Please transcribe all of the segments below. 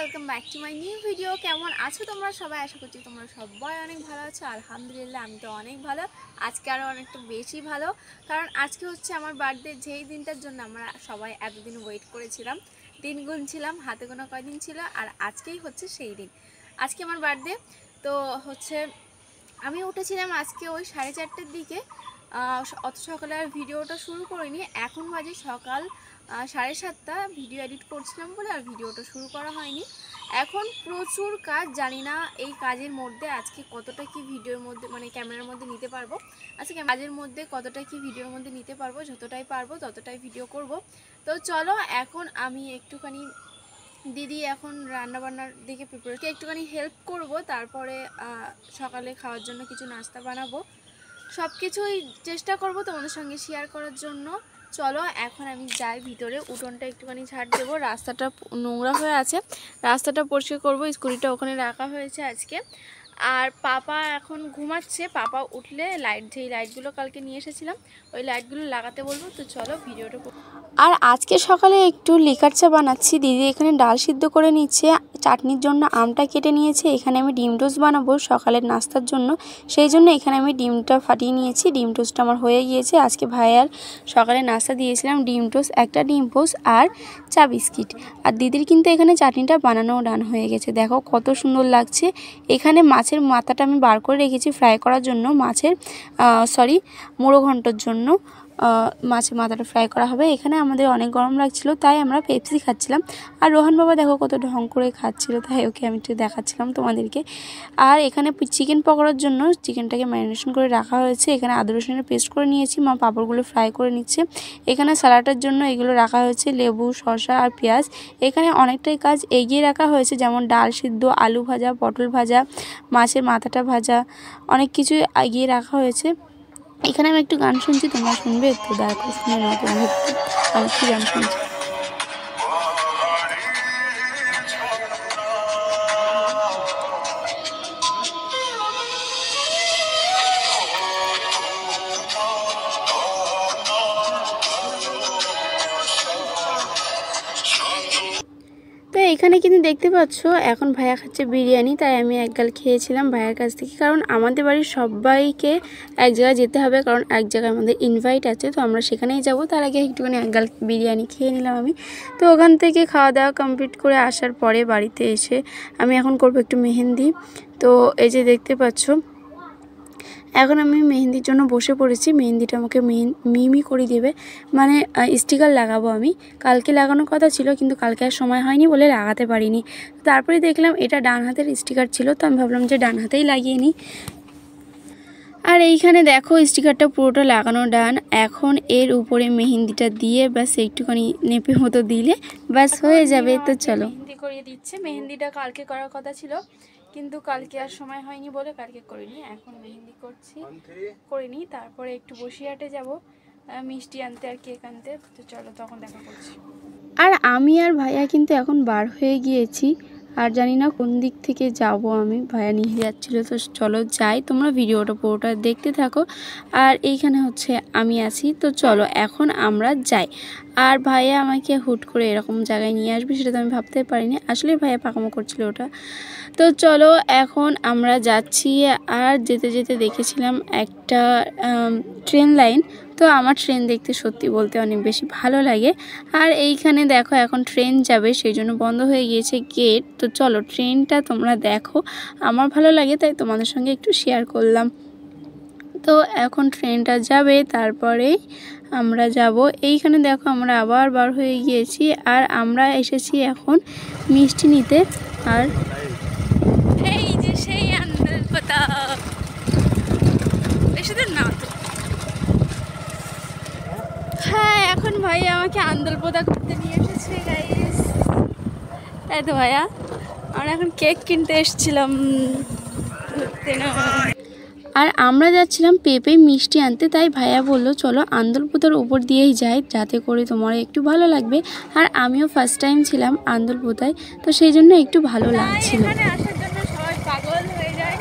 Welcome back to my new video. কেমন আছো তোমরা সবাই? আশা করছি তোমরা সবাই অনেক ভালো আছো। আলহামদুলিল্লাহ আমি তো অনেক ভালো, আজকে আরও অনেকটা বেশি ভালো, কারণ আজকে হচ্ছে আমার বার্থডে। যেই দিনটার জন্য আমরা সবাই এতদিন ওয়েট করেছিলাম, দিন গুনছিলাম, হাতে গোনা কয়দিন ছিল, আর আজকেই হচ্ছে সেই দিন। আজকে আমার বার্থডে। তো হচ্ছে আমি উঠেছিলাম আজকে ওই 4:30টার দিকে, অত সকালে আর ভিডিওটা শুরু করিনি। এখন বাজে সকাল 7:30। ভিডিও এডিট করছিলাম বলে আর ভিডিওটা শুরু করা হয়নি। এখন প্রচুর কাজ, জানি না এই কাজের মধ্যে আজকে কতটা কি ভিডিওর মধ্যে মানে ক্যামেরার মধ্যে নিতে পারবো। আজকে কাজের মধ্যে কতটা কি ভিডিওর মধ্যে নিতে পারবো, যতটাই পারবো ততটাই ভিডিও করব। তো চলো এখন আমি একটুখানি দিদি এখন রান্নাবান্নার দিকে প্রিপারেশন একটুখানি হেল্প করব, তারপরে সকালে খাওয়ার জন্য কিছু নাস্তা বানাবো। সব কিছুই চেষ্টা করব তোমাদের সঙ্গে শেয়ার করার জন্য। চলো এখন আমি যাই ভিতরে, উঠোনটা একটুখানি ঝাড় দেবো, রাস্তাটা নোংরা হয়ে আছে, রাস্তাটা পরিষ্কার করবো। স্কুটিটা ওখানে রাখা হয়েছে আজকে। আর পাপা এখন ঘুমাচ্ছে, পাপা উঠলে যেই লাইটগুলো কালকে নিয়ে এসেছিলাম ওই লাইটগুলো লাগাতে বলবো। তো চলো ভিডিওটা। আর আজকে সকালে একটু লিকার চা বানাচ্ছি। দিদি এখানে ডাল সিদ্ধ করে নিচ্ছে, চাটনির জন্য আমটা কেটে নিয়েছে। এখানে আমি ডিম টোস্ট বানাবো সকালের নাস্তার জন্য, সেই জন্য এখানে আমি ডিমটা ফাটিয়ে নিয়েছি। ডিম টোস্টটা আমার হয়ে গিয়েছে। আজকে ভাইয়ার সকালে নাস্তা দিয়েছিলাম ডিম টোস্ট, একটা ডিম পোস্ট আর চা বিস্কিট। আর দিদির কিন্তু এখানে চাটনিটা বানানো ডান হয়ে গেছে, দেখো কত সুন্দর লাগছে। এখানে মাছের মাথাটা আমি বার করে রেখেছি ফ্রাই করার জন্য, মুড়ো ঘন্টর জন্য মাছের মাথাটা ফ্রাই করা হবে। এখানে আমাদের অনেক গরম লাগছিল, তাই আমরা পেপসি খাচ্ছিলাম। আর রোহান বাবা দেখো কত ঢং করে খাচ্ছিল, তাই ওকে আমি একটু দেখাচ্ছিলাম তোমাদেরকে। আর এখানে চিকেন পকোড়ার জন্য চিকেনটাকে ম্যারিনেশন করে রাখা হয়েছে। এখানে আদা রসুনের পেস্ট করে নিয়েছি, মা পাঁপড়গুলো ফ্রাই করে নিচ্ছে। এখানে স্যালাডের জন্য এগুলো রাখা হয়েছে, লেবু, শসা আর পেঁয়াজ। এখানে অনেকটাই কাজ এগিয়ে রাখা হয়েছে, যেমন ডাল সিদ্ধ, আলু ভাজা, পটল ভাজা, মাছের মাথাটা ভাজা, অনেক কিছু এগিয়ে রাখা হয়েছে। এখানে আমি একটু গান শুনছি, তোমরা শুনবে একটু, দেখো শুনে নাও তোমরা একটু আমি কি গান শুনছি। তো এখানে কিন্তু দেখতে পাচ্ছ এখন ভাইয়া খাচ্ছে বিরিয়ানি, তাই আমি এক গাল খেয়েছিলাম ভাইয়ার কাছ থেকে, কারণ আমাদের বাড়ির সবাইকে এক জায়গায় যেতে হবে, কারণ এক জায়গায় আমাদের ইনভাইট আছে, তো আমরা সেখানেই যাব। তার আগে একটুখানি এক গাল বিরিয়ানি খেয়ে নিলাম আমি। তো ওখান থেকে খাওয়া দাওয়া কমপ্লিট করে আসার পরে বাড়িতে এসে আমি এখন করবো একটু মেহেন্দি। তো এই যে দেখতে পাচ্ছ এখন আমি মেহেন্দির জন্য বসে পড়েছি। মেহেন্দিটা আমাকে মিমি করে দেবে, মানে স্টিকার লাগাবো আমি। কালকে লাগানোর কথা ছিল, কিন্তু কালকে আর সময় হয়নি বলে লাগাতে পারিনি। তারপরে দেখলাম এটা ডান হাতের স্টিকার ছিল, তো আমি ভাবলাম যে ডান হাতেই লাগিয়ে নিই। আর এইখানে দেখো স্টিকারটা পুরোটা লাগানো ডান। এখন এর উপরে মেহেন্দিটা দিয়ে ব্যাস একটুখানি নেপে মতো দিলে ব্যাস হয়ে যাবে। তো চলো মেহেন্দি করিয়ে দিচ্ছে। মেহেন্দিটা কালকে করার কথা ছিল, কিন্তু কালকে আর সময় হয়নি বলে কালকে করিনি। এখন মেহেন্দি করিনি, তারপরে একটু বসিরহাটে যাব মিষ্টি আনতে আর কেক আনতে। তো চলো তখন দেখা করছি। আর আমি আর ভাইয়া কিন্তু এখন বার হয়ে গিয়েছি, আর জানি না কোন দিক থেকে যাব আমি, ভাইয়া নিয়ে যাচ্ছিল। তো চলো যাই, তোমরা ভিডিওটা পুরোটা দেখতে থাকো। আর এইখানে হচ্ছে আমি আছি, তো চলো এখন আমরা যাই। আর ভাইয়া আমাকে হুট করে এরকম জায়গায় নিয়ে আসবে সেটা তো আমি ভাবতে পারিনি, আসলে ভাইয়া পাকামো করছিল ওটা। তো চলো এখন আমরা যাচ্ছি। আর যেতে যেতে দেখেছিলাম একটা ট্রেন লাইন, তো আমার ট্রেন দেখতে সত্যি বলতে অনেক বেশি ভালো লাগে। আর এইখানে দেখো এখন ট্রেন যাবে, সেই জন্য বন্ধ হয়ে গিয়েছে গেট। তো চলো ট্রেনটা তোমরা দেখো, আমার ভালো লাগে তাই তোমাদের সঙ্গে একটু শেয়ার করলাম। তো এখন ট্রেনটা যাবে, তারপরে আমরা যাব। এইখানে দেখো আমরা আবার বার হয়ে গিয়েছি, আর আমরা এসেছি এখন মিষ্টি নিতে। আর এই যে সেই আন্দোলনটা বেশি দূর না তো। হ্যাঁ এখন ভাইয়া আমাকে আন্দোলপোতা করতে নিয়ে এসেছে গাইস। তাই তো ভাইয়া, আমরা এখন কেক কিনতে এসেছিলাম ঘুরতে না। আর আমরা যাচ্ছিলাম পেঁপে মিষ্টি আনতে, তাই ভাইয়া বললো চলো আন্দরপুতার উপর দিয়েই যাই, যাতে করে তোমার একটু ভালো লাগবে। আর আমিও ফার্স্ট টাইম ছিলাম আন্দরপুতায়, তো সেই জন্য একটু ভালো লাগছিল। এখানে আসার জন্য সবাই পাগল হয়ে যায়।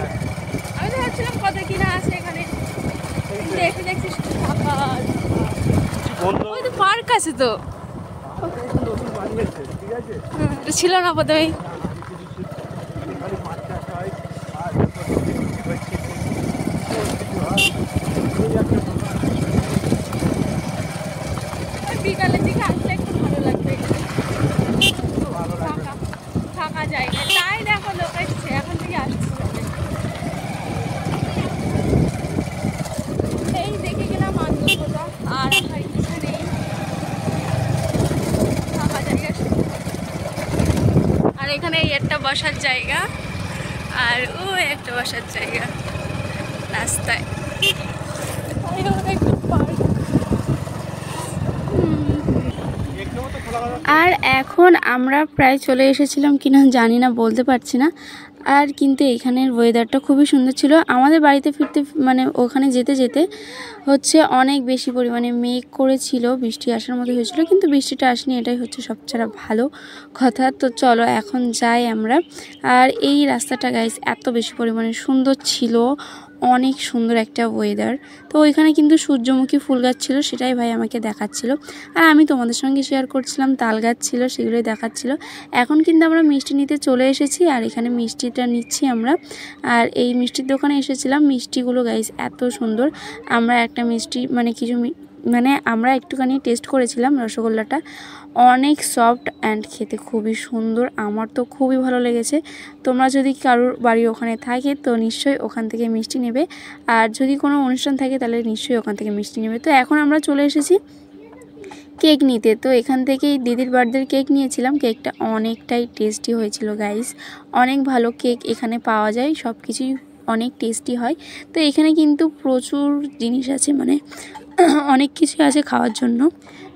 আমি তো ভাবছিলাম কত কিনা আছে এখানে, দেখে দেখছি শুধু ফাঁকা। ওই তো পার্ক আছে তো, ছিল না প্রথমেই। বিকালের দিকে আসলে একটু ভালো লাগবে, ফাঁকা ফাঁকা জায়গা। তাই দেখো লোক এসছে, এখন থেকে আসছে সবাই। এই দেখে গেলাম আন্দোলনটা, আর আমার ইচ্ছা নেই, ফাঁকা জায়গা। আর এখানে এই একটা বসার জায়গা, আর ও একটা বসার জায়গা রাস্তায়। একটু পার্ক। আর এখন আমরা প্রায় চলে এসেছিলাম কিনা জানি না, বলতে পারছি না। আর কিন্তু এখানের ওয়েদারটা খুবই সুন্দর ছিল। আমাদের বাড়িতে ফিরতে মানে ওখানে যেতে যেতে হচ্ছে অনেক বেশি পরিমাণে মেঘ করেছিল, বৃষ্টি আসার মতো হয়েছিল, কিন্তু বৃষ্টিটা আসেনি, এটাই হচ্ছে সবচেয়ে ভালো কথা। তো চলো এখন যাই আমরা। আর এই রাস্তাটা গাইস এত বেশি পরিমাণে সুন্দর ছিল, অনেক সুন্দর একটা ওয়েদার। তো ওইখানে কিন্তু সূর্যমুখী ফুল গাছ ছিল, সেটাই ভাই আমাকে দেখাচ্ছিল, আর আমি তোমাদের সঙ্গে শেয়ার করছিলাম তাল গাছ ছিল, সেগুলোই দেখাচ্ছিল। এখন কিন্তু আমরা মিষ্টি নিতে চলে এসেছি, আর এখানে মিষ্টিটা নিচ্ছি আমরা। আর এই মিষ্টির দোকানে এসেছিলাম, মিষ্টিগুলো গাইস এত সুন্দর। আমরা একটা মিষ্টি মানে আমরা একটুখানি টেস্ট করেছিলাম, রসগোল্লাটা অনেক সফট অ্যান্ড খেতে খুবই সুন্দর, আমার তো খুবই ভালো লেগেছে। তোমরা যদি কারোর বাড়ি ওখানে থাকে তো নিশ্চয়ই ওখান থেকে মিষ্টি নেবে, আর যদি কোনো অনুষ্ঠান থাকে তাহলে নিশ্চয়ই ওখান থেকে মিষ্টি নেবে। তো এখন আমরা চলে এসেছি কেক নিতে। তো এখান থেকেই দিদির বার্থডের কেক নিয়েছিলাম, কেকটা অনেকটাই টেস্টি হয়েছিল গাইস, অনেক ভালো কেক এখানে পাওয়া যায়, সব কিছুই অনেক টেস্টি হয়। তো এখানে কিন্তু প্রচুর জিনিস আছে, মানে অনেক কিছু আছে খাওয়ার জন্য।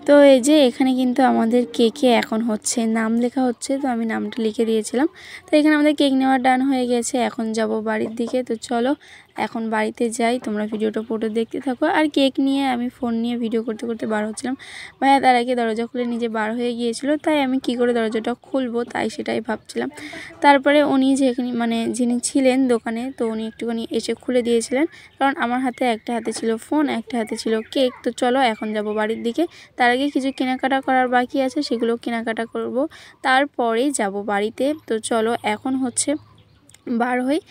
তো এই যে এখানে কিন্তু আমাদের কেকে এখন হচ্ছে নাম লেখা হচ্ছে, তো আমি নামটা লিখে দিয়েছিলাম। তো এখানে আমাদের কেক নেওয়ার ডান হয়ে গেছে, এখন যাব বাড়ির দিকে। তো চলো এখন বাড়িতে যাই, তোমরা ভিডিওটা পুরো দেখতে থাকো। আর কেক নিয়ে আমি ফোন নিয়ে ভিডিও করতে করতে বার হচ্ছিলাম, ভাইয়া তার আগে দরজা খুলে নিজে বার হয়ে গিয়েছিল, তাই আমি কি করে দরজাটা খুলবো তাই সেটাই ভাবছিলাম। তারপরে উনি যেখানে যিনি ছিলেন দোকানে, তো উনি একটুখানি এসে খুলে দিয়েছিলেন, কারণ আমার হাতে একটা হাতে ছিল ফোন, একটা হাতে ছিল কেক। তো চলো এখন যাব বাড়ির দিকে, তার আগে কিছু কেনাকাটা করার বাকি আছে, সেগুলো কেনাকাটা করব, তারপরেই যাব বাড়িতে। তো চলো এখন হচ্ছে বার হই।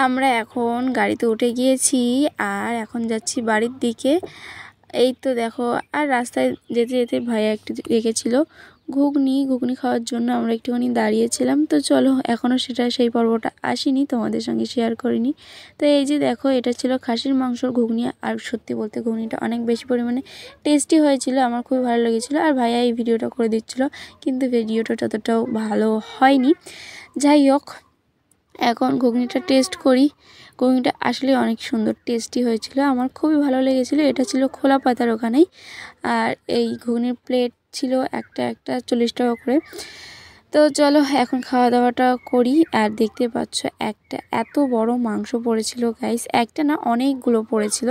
আমরা এখন গাড়িতে উঠে গিয়েছি, আর এখন যাচ্ছি বাড়ির দিকে। এই তো দেখো, আর রাস্তায় যেতে যেতে ভাইয়া একটু রেখেছিল ঘুগনি খাওয়ার জন্য, আমরা একটুখানি দাঁড়িয়েছিলাম। তো চলো এখনও সেই পর্বটা আসেনি, তোমাদের সঙ্গে শেয়ার করিনি। তো এই যে দেখো, এটা ছিল খাসির মাংসর ঘুগনি, আর সত্যি বলতে ঘুগনিটা অনেক বেশি পরিমাণে টেস্টি হয়েছিল, আমার খুবই ভালো লেগেছিলো। আর ভাইয়া এই ভিডিওটা করে দিচ্ছিলো, কিন্তু ভিডিওটা ততটাও ভালো হয়নি। যাই হোক, এখন ঘুগনিটা টেস্ট করি। ঘুগনিটা আসলে অনেক সুন্দর টেস্টি হয়েছিল, আমার খুবই ভালো লেগেছিলো। এটা ছিল খোলা পাতার ওখানেই, আর এই ঘুগনির প্লেট ছিল একটা 40 টাকা করে। তো চলো এখন খাওয়া দাওয়াটা করি। আর দেখতে পাচ্ছ একটা এত বড় মাংস পড়েছিল গাইস, একটা না অনেকগুলো পড়েছিল।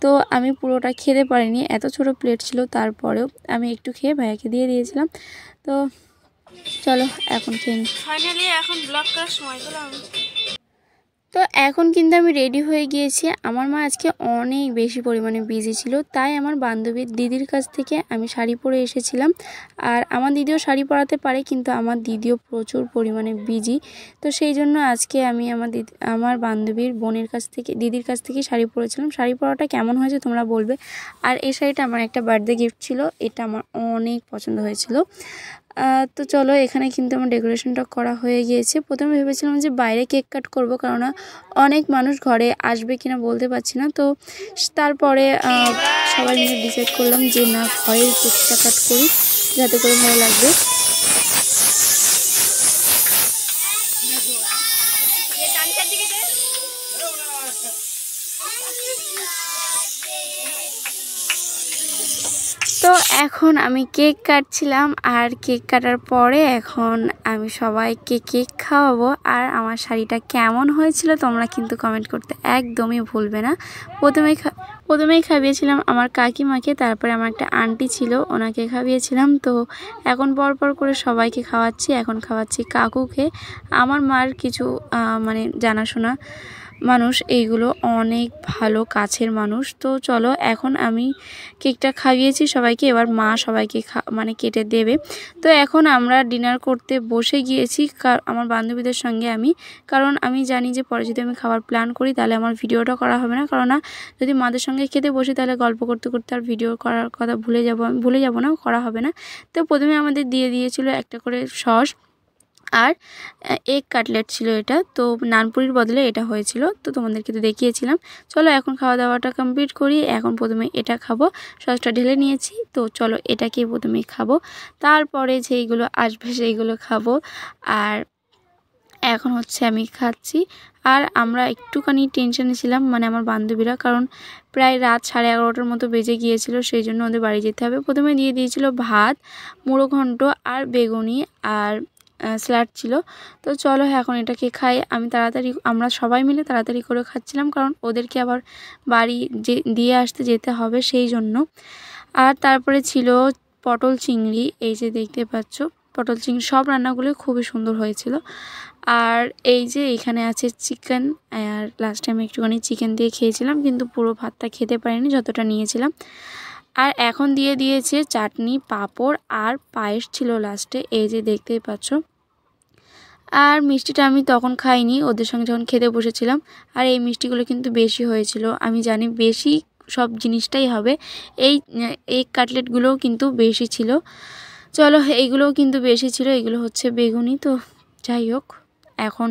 তো আমি পুরোটা খেতে পারিনি, এত ছোট প্লেট ছিল, তারপরেও আমি একটু খেয়ে ভাইয়াকে দিয়ে দিয়েছিলাম। তো চলো এখন খেয়ে নিই। ফাইনালি এখন ব্লগ করার সময় পেলাম। তো এখন কিন্তু আমি রেডি হয়ে গিয়েছি। আমার মা আজকে অনেক বেশি পরিমাণে বিজি ছিল, তাই আমার বান্ধবীর দিদির কাছ থেকে আমি শাড়ি পরে এসেছিলাম। আর আমার দিদিও শাড়ি পরাতে পারে, কিন্তু আমার দিদিও প্রচুর পরিমাণে বিজি। তো সেই জন্য আজকে আমি আমার বান্ধবীর দিদির কাছ থেকে শাড়ি পরেছিলাম। শাড়ি পরাটা কেমন হয়েছে তোমরা বলবে। আর এই শাড়িটা আমার একটা বার্থডে গিফট ছিল, এটা আমার অনেক পছন্দ হয়েছিল। তো চলো এখানে কিন্তু আমার ডেকোরেশনটা করা হয়ে গিয়েছে। প্রথমে ভেবেছিলাম যে বাইরে কেক কাট করব, কারণ অনেক মানুষ ঘরে আসবে কিনা বলতে পারছি না। তো তারপরে সবাই মিলে ডিসাইড করলাম যে না, ঘরেই কেকটা কাট করি, যাতে করে ভালো লাগবে। তো এখন আমি কেক কাটছিলাম, আর কেক কাটার পরে এখন আমি সবাইকে কেক খাওয়াবো। আর আমার শাড়িটা কেমন হয়েছিল তোমরা কিন্তু কমেন্ট করতে একদমই ভুলবে না। প্রথমেই খাইয়েছিলাম আমার কাকিমাকে, তারপরে আমার একটা আন্টি ছিল ওনাকে খাইয়েছিলাম। তো এখন পরপর করে সবাইকে খাওয়াচ্ছি। এখন খাওয়াচ্ছি কাকুকে, আমার মার কিছু মানে জানাশোনা মানুষ, এইগুলো অনেক ভালো কাছের মানুষ। তো চলো এখন আমি কেকটা খাইয়েছি সবাইকে, এবার মা সবাইকে মানে কেটে দেবে। তো এখন আমরা ডিনার করতে বসে গিয়েছি আমার বান্ধবীদের সঙ্গে আমি, কারণ আমি জানি যে পরে যদি আমি খাবার প্ল্যান করি তাহলে আমার ভিডিওটা করা হবে না, কারণ যদি মাদের সঙ্গে খেতে বসি তাহলে গল্প করতে করতে আর ভিডিও করার কথা ভুলে যাব না, করা হবে না। তো প্রথমে আমাদের দিয়েছিল একটা করে সস আর এগ কাটলেট ছিল এটা, তো নানপুরির বদলে এটা হয়েছিল, তো তোমাদেরকে তো দেখিয়েছিলাম। চলো এখন খাওয়া দাওয়াটা কমপ্লিট করি। এখন প্রথমে এটা খাবো, সসটা ঢেলে নিয়েছি, তো চলো এটাকে প্রথমে খাবো, তারপরে যেইগুলো আসবে সেইগুলো খাবো। আর এখন হচ্ছে আমি খাচ্ছি। আর আমরা একটুখানি টেনশনে ছিলাম, মানে আমার বান্ধবীরা, কারণ প্রায় রাত 11:30টার মতো বেজে গিয়েছিল, সেই জন্য ওদের বাড়ি যেতে হবে। প্রথমে দিয়েছিল ভাত, মুড়ো ঘন্ট আর বেগুনি আর স্যালাড ছিল। তো চলো এখন এটাকে খাই। আমরা সবাই মিলে তাড়াতাড়ি করে খাচ্ছিলাম, কারণ ওদেরকে আবার বাড়ি দিয়ে আসতে যেতে হবে সেই জন্য। আর তারপরে ছিল পটল চিংড়ি, এই যে দেখতে পাচ্ছ পটল চিংড়ি, সব রান্নাগুলো খুবই সুন্দর হয়েছিল। আর এই যে এখানে আছে চিকেন, আর লাস্ট টাইম একটুখানি চিকেন দিয়ে খেয়েছিলাম, কিন্তু পুরো ভাতটা খেতে পারিনি যতটা নিয়েছিলাম। আর এখন দিয়েছে চাটনি, পাঁপড় আর পায়েস ছিল লাস্টে, এই যে দেখতেই পাচ্ছ। আর মিষ্টিটা আমি তখন খাইনি, ওদের সঙ্গে যখন খেতে বসেছিলাম। আর এই মিষ্টিগুলো কিন্তু বেশি হয়েছিল, আমি জানি বেশি সব জিনিসটাই হবে। এই কাটলেটগুলোও কিন্তু বেশি ছিল। চলো এইগুলোও কিন্তু বেশি ছিল, এগুলো হচ্ছে বেগুনি। তো যাই হোক, এখন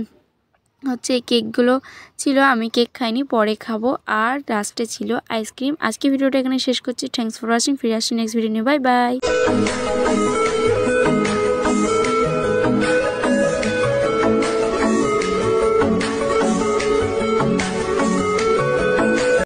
হচ্ছে এই কেকগুলো ছিল, আমি কেক খাইনি, পরে খাবো। আর লাস্টে ছিল আইসক্রিম। আজকে ভিডিওটা এখানে শেষ করছি। Thanks for watching. ফিরে আসছি নেক্সট ভিডিও নিয়ে। Bye bye.